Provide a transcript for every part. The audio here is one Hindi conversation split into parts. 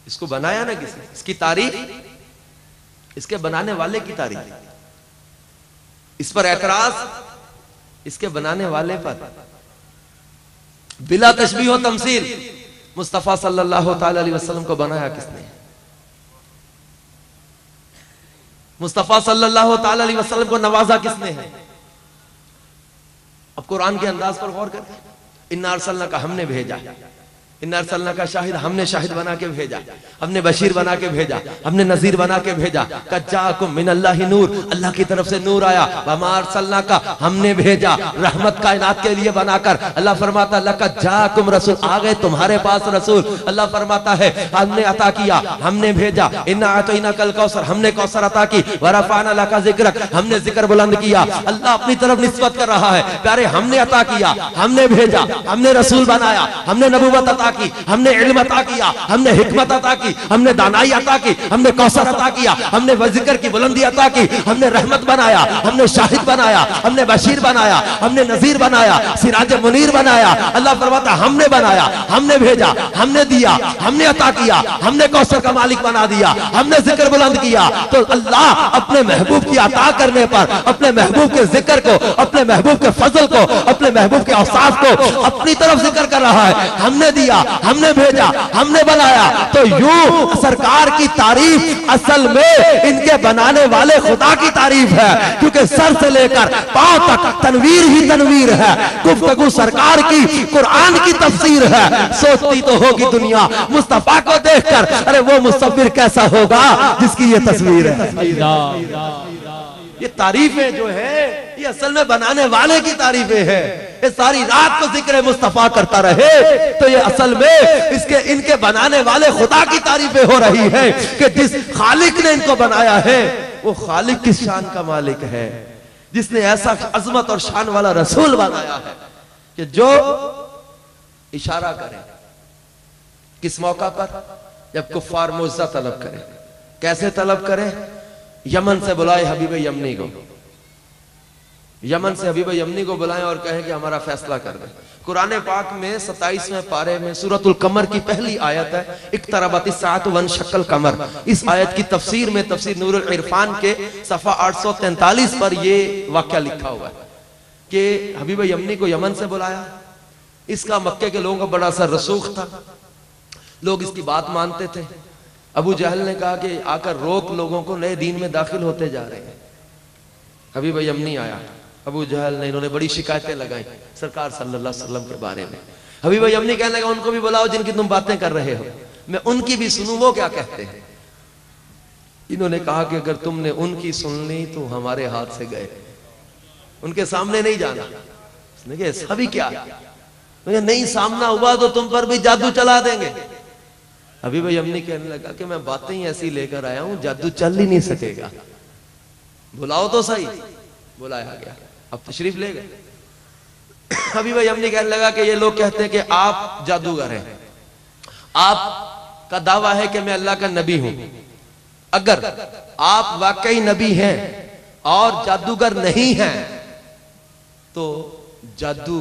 इसको बनाया ना किसी, इसकी तारीफ इसके बनाने वाले की तारीफ, इस पर एतराज इसके बनाने वाले पर। बिला तशबीह व तमसील मुस्तफा सल्लल्लाहु ताला अलैहि वसल्लम को बनाया किसने? मुस्तफा सल्लल्लाहु ताला अलैहि वसल्लम को नवाजा किसने है? अब कुरान के अंदाज पर गौर करें। इन्ना अरसलना का हमने भेजा, इन्ना अरसलना का शाहिद हमने शाहिद बना के भेजा, हमने बशीर बना के भेजा, हमने नजीर बना के भेजा। कज्जाकुम मिनल्लाहि नूर, अल्लाह की तरफ से नूर आया। वमा अरसलना का हमने भेजा रहमत कायनात के लिए बनाकर। अल्लाह फरमाता लक़द जाकुम रसूल, आ गए तुम्हारे पास रसूल। अल्लाह फरमाता है हमने अता किया, हमने भेजा। इन्ना अतैना कल कौसर, हमने कौसर अता की। वरफ़अना लका ज़िक्रक, हमने जिक्र बुलंद किया। अल्लाह अपनी तरफ निस्बत कर रहा है, प्यारे हमने अता किया, हमने भेजा, हमने रसूल बनाया, हमने नबूवत अता की, हमने इल्म अता किया, हमने हिकमत अता की, हमने दानाई अता की, हमने कौसर अता किया, हमने वज़िक्र की बुलंदी अता की, हमने रहमत बनाया, हमने शाहिद बनाया, हमने बशीर बनाया, हमने नजीर बनाया, सिराज मुनीर बनाया। अल्लाह फरमाता हमने बनाया, हमने भेजा, हमने दिया, हमने अता किया, हमने कौसर का मालिक बना दिया, हमने जिक्र बुलंद किया। तो अल्लाह अपने महबूब की अता करने पर, अपने महबूब के जिक्र को, अपने महबूब के फजल को, अपने महबूब के औसाफ को अपनी तरफ जिक्र कर रहा है। हमने दिया, हमने भेजा, हमने बनाया। तो यूं सरकार की तारीफ असल में इनके बनाने वाले खुदा की तारीफ है, क्योंकि सर से लेकर पांव तक तनवीर ही तनवीर है। गुफ्तगू सरकार की कुरान की तफसीर है। सोचती तो होगी दुनिया मुस्तफा को देखकर, अरे वो मुस्तफिर कैसा होगा जिसकी ये तस्वीर है। ये तारीफें जो है ये असल में बनाने वाले की तारीफें हैं। ये सारी रात को जिक्र मुस्तफा करता रहे तो ये असल में इसके इनके बनाने वाले खुदा की तारीफें हो रही है कि जिस खालिक ने इनको बनाया है वो खालिक किस शान का मालिक है, जिसने ऐसा अजमत और शान वाला रसूल बनाया है कि जो इशारा करे किस मौका पर, जब कुफ्फार मुज्जा तलब करे। कैसे तलब करे? यमन से बुलाए हबीब यमनी को, यमन से हबीब यमनी को बुलाएं और कहें कि हमारा फैसला कर दे। कुरान पाक में 27वें पारे में सूरतुल कमर की पहली आयत है, इक़्तरबतिस साअतु वंशक़्क़ल कमर। इस आयत की तफसीर में तफसीर नूरुल इरफान के सफ़ा 843 पर यह वाक़या लिखा हुआ है कि हबीब यमनी को यमन से बुलाया। इसका मक्के के लोगों का बड़ा सा रसूख था, लोग इसकी बात मानते थे। अबू जहल ने कहा कि आकर रोक लोगों को, नए दीन में दाखिल होते जा रहे हैं। हबीब यमनी आया, अबू जहल ने, इन्होंने बड़ी शिकायतें लगाई सरकार सल्लल्लाहु अलैहि वसल्लम के बारे में। हबीब यमनी कहने लगा उनको भी बुलाओ जिनकी तुम बातें कर रहे हो, मैं उनकी भी सुनूं वो क्या कहते हैं। इन्होंने कहा कि अगर तुमने उनकी सुन ली तो हमारे हाथ से गए, उनके सामने नहीं जाना। उसने कहा ऐसा भी क्या, नहीं सामना हुआ तो तुम पर भी जादू चला देंगे। हबीब यमनी कहने लगा कि मैं बातें ही ऐसी लेकर आया हूं, जादू चल ही नहीं सकेगा, बुलाओ तो सही। बुलाया गया, अब तशरीफ ले गए। हबीब यमनी कहने लगा कि ये लोग कहते हैं कि आप जादूगर हैं, आपका दावा है कि मैं अल्लाह का नबी हूं। अगर आप वाकई नबी हैं और जादूगर नहीं हैं तो जादू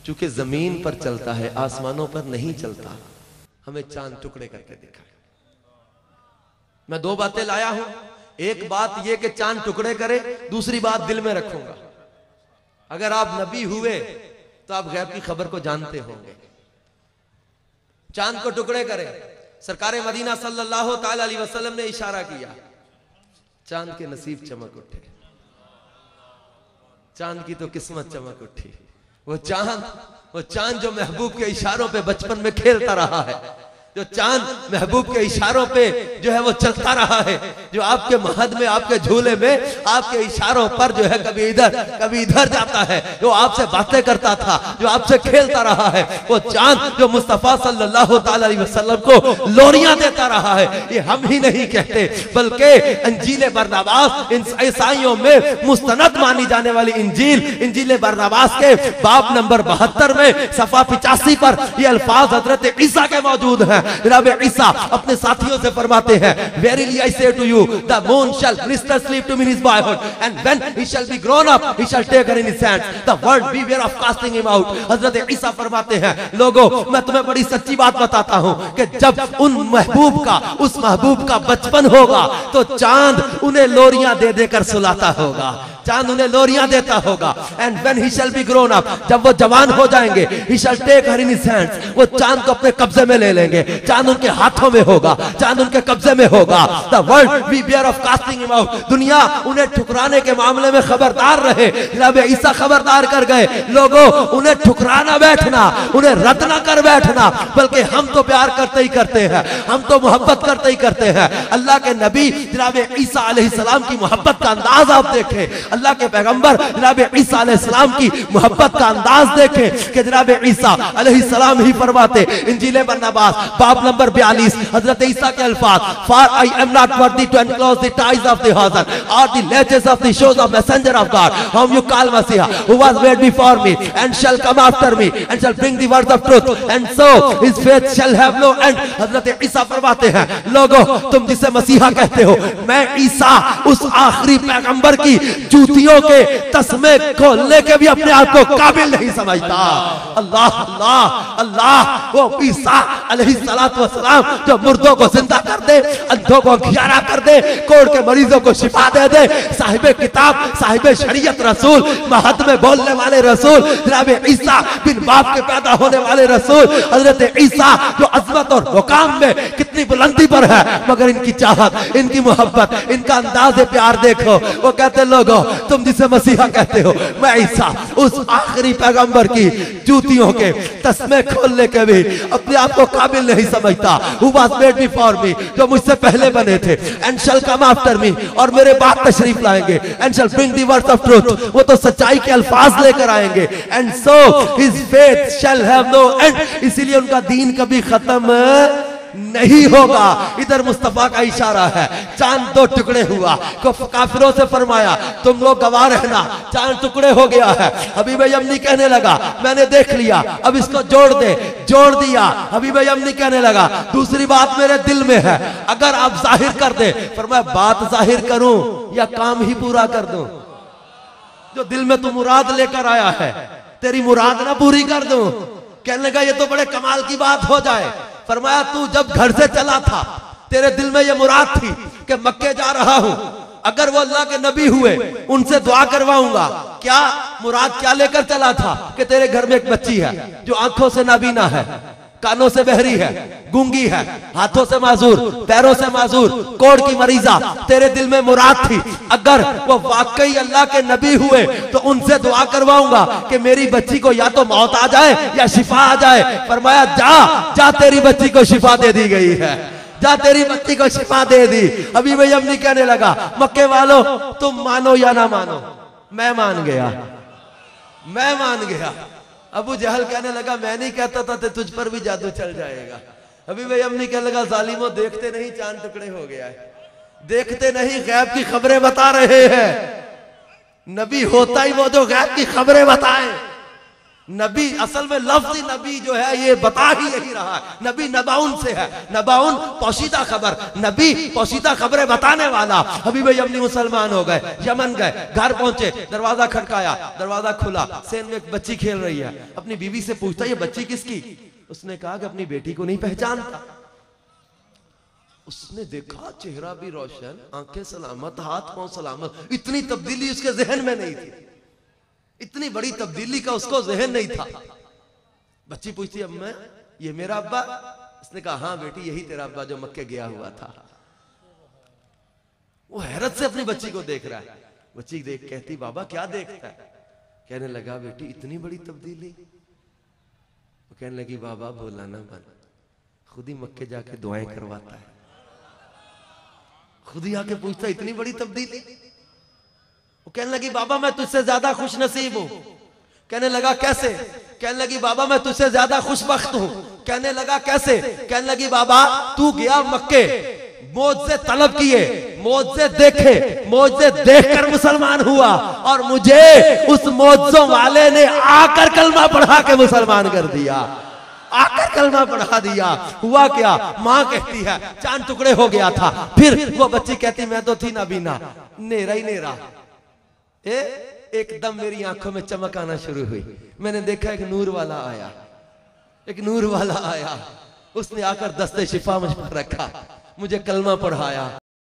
चूंकि जमीन पर चलता है, आसमानों पर नहीं चलता, हमें चांद टुकड़े करके दिखाए। मैं दो बातें लाया हूं, एक बात यह कि चांद टुकड़े करे, दूसरी बात दिल में रखूंगा। अगर आप नबी हुए तो आप गैब की खबर को जानते होंगे। चांद को टुकड़े करें, सरकार मदीना सल्लल्लाहु ताला अलैहि वसल्लम ने इशारा किया, चांद के नसीब चमक उठे, चांद की तो किस्मत चमक उठी। वो चांद जो महबूब के इशारों पे बचपन में खेलता रहा है, जो चांद महबूब के इशारों पे जो है वो चलता रहा है, जो आपके महद में, आपके झूले में, आपके इशारों पर जो है कभी इधर जाता है, जो आपसे बातें करता था, जो आपसे खेलता रहा है, वो चांद जो मुस्तफा सल्लल्लाहु ताला अलैहि वसल्लम को लोरियां देता रहा है। ये हम ही नहीं कहते, बल्कि इंजील बरनबास, ईसाइयों में मुस्तनद मानी जाने वाली इंजील बरनबास के बाब नंबर 72 में सफा 85 पर ये अल्फाज हजरत ईसा के मौजूद हैं जनाब ईसा अपने साथियों से फरमाते हैं, Verily I say to you, the moon shall minister sleep to me in his boyhood, and when he shall be grown up, he shall take her in his hands. The world beware of casting him out. हजरत ईसा फरमाते हैं, लोगों मैं तुम्हें बड़ी सच्ची बात बताता हूं कि जब उस महबूब का बचपन होगा तो चांद उन्हें लोरियां दे देकर सुलाता होगा, चांद उन्हें लोरियां देता होगा। And when he shall be grown up, जब वो जवान हो जाएंगे, he shall take her in his hands, वो चांद को अपने कब्जे में ले लेंगे, चांद उनके हाथों में होगा, चांद उनके कब्जे में होगा। The world be bear of casting him out, दुनिया उन्हें ठुकराने के मामले में खबरदार रहे। जनाब ईसा खबरदार कर गए, लोगों उन्हें ठुकराना बैठना, उन्हें रद्द ना कर बैठना, बल्कि हम तो प्यार करते ही करते हैं, हम तो मोहब्बत करते ही करते हैं। अल्लाह के नबी जनाब ईसा अलैहिस्सलाम की मोहब्बत का अंदाज आप देखें, अल्लाह के पैगंबर जनाब ईसा अलैहिस्सलाम की मोहब्बत का अंदाज देखें कि जनाब ईसा अलैहिस्सलाम ही फरमाते, इंजील बरनबास बाब नंबर 42, हजरत ईसा के अल्फाज, for I am not worthy to unclose the ties of the hosen और the latches of the shoes of messenger of God whom you call Messiah, who was made before me and shall come after me and shall bring the words of truth and so his faith shall have no end। हजरत ईसा फरमाते हैं, लोगों तुम जिसे मसीहा कहते हो, मैं ईसा उस आखिरी पैगंबर की जूतियों के तस्मे खोलने के भी अपने आप को काबिल नहीं समझता। अल्लाह अल्लाह अल्लाह, वो ईसा अलैहिस्सलातु वस्सलाम जो मुर्दों को जिंदा कर दे, अंधों को घियारा कर दे, कोढ़ के मरीजों को शिफा दे दे, साहिब किताब, साहिब शरीयत रसूल, महद में बोलने वाले रसूल, जनाब ईसा बिन बाप के पैदा होने वाले रसूल, हजरत ईसा जो अज़मत और मुकाम में कितनी बुलंदी पर है, मगर इनकी चाहत, इनकी मोहब्बत, इनका अंदाज़ प्यार देखो। वो कहते लोगों तुम जिसे मसीहा कहते हो, मैं ईसा उस आखिरी पैगंबर की जूतियों के तस्मे खोलने के भी अपने आप को काबिल नहीं समझता। Who was made before me, जो मुझसे पहले बने थे, and shall come after me, और मेरे बाद तशरीफ लाएंगे, and shall bring the words of truth, वो तो सच्चाई के अल्फाज लेकर आएंगे, and so his faith shall have no end, इसीलिए उनका दीन कभी खत्म नहीं होगा। इधर मुस्तफा का इशारा है, चांद दो टुकड़े हुआ, काफिरों से फरमाया तुम लोग गवाह रहना, चांद टुकड़े हो गया है। हबीब यमनी कहने लगा मैंने देख लिया, अब इसको जोड़ दे, जोड़ दिया। हबीब यमनी कहने लगा दूसरी बात मेरे दिल में है, अगर आप जाहिर कर दे। फरमाया बात जाहिर करूं या काम ही पूरा कर दूं? जो दिल में तू मुराद लेकर आया है, तेरी मुराद ना पूरी कर दूं? कहने लगा ये तो बड़े कमाल की बात हो जाए। फरमाया तू जब घर से चला था, तेरे दिल में ये मुराद थी कि मक्के जा रहा हूं, अगर वो अल्लाह के नबी हुए उनसे दुआ करवाऊंगा। क्या मुराद क्या लेकर चला था? कि तेरे घर में एक बच्ची है जो आंखों से नाबीना है, कानों से बहरी है, गूंगी है, हाथों से माजूर, पैरों से माजूर, कोढ़ की मरीजा। तेरे दिल में मुराद थी अगर वो वाकई अल्लाह के नबी हुए तो उनसे दुआ करवाऊंगा कि मेरी बच्ची को या तो मौत आ जाए या शिफा आ जाए। फरमाया जा जा, तेरी बच्ची को शिफा दे दी गई है, जा तेरी बच्ची को शिफा दे दी। अभी मैं यमनी कहने लगा मक्के वालों तुम मानो या ना मानो, मैं मान गया, मैं मान गया। अबू जहल कहने लगा मैं नहीं कहता था तो तुझ पर भी जादू चल जाएगा। अभी मैं यमनी कहने लगा जालिमों देखते नहीं चांद टुकड़े हो गया है, देखते नहीं गैब की खबरें बता रहे हैं। नबी होता ही वो जो गैब की खबरें बताए। नबी असल में लफ्ज़ नबी जो है ये बता ही यही रहा है। नबी नबाउन से है, नबाउन पोशीदा खबर, नबी पोशीदा खबरें बताने वाला। हबीब यमनी मुसलमान हो गए, यमन गए, घर पहुंचे, दरवाजा खटकाया, दरवाजा खुला, सेन में एक बच्ची खेल रही है। अपनी बीवी से पूछता ये बच्ची किसकी? उसने कहा कि अपनी बेटी को नहीं पहचानता। उसने देखा चेहरा भी रोशन, आंखें सलामत, हाथ पांव सलामत। इतनी तब्दीली उसके जहन में नहीं थी, इतनी बड़ी तब्दीली का उसको जहन नहीं था। बच्ची पूछती अम्मा ये मेरा अब्बा? उसने कहा हाँ बेटी यही तेरा अब्बा जो मक्के गया हुआ था। वो हैरत से अपनी बच्ची को देख रहा है। बच्ची देख कहती बाबा क्या देखता है? कहने लगा बेटी इतनी बड़ी तब्दीली। वो कहने लगी बाबा बोला ना बन, खुद ही मक्के जाके दुआएं करवाता है, खुद ही आके पूछता इतनी बड़ी तब्दीली। वो कहने लगी बाबा मैं तुझसे ज्यादा खुश नसीब हूं। कहने लगा कैसे? कहने लगी बाबा मैं तुझसे ज्यादा खुशबख्त हूं। कहने लगा कैसे? कहने लगी बाबा तू गया मक्के, मौज से तलब किए, मौज से देखे, मौज से देखकर मुसलमान हुआ, और मुझे उस मौजों वाले ने आकर कलमा पढ़ा के मुसलमान कर दिया, आकर कलमा पढ़ा दिया। हुआ क्या, माँ कहती है चांद टुकड़े हो गया था। फिर वो बच्ची कहती मैं तो थी ना बीना, नेरा ही नेरा। एकदम मेरी आंखों में चमक आना शुरू हुई। मैंने देखा एक नूर वाला आया, एक नूर वाला आया। उसने आकर दस्ते शिफा मुझ पर रखा, मुझे कलमा पढ़ाया।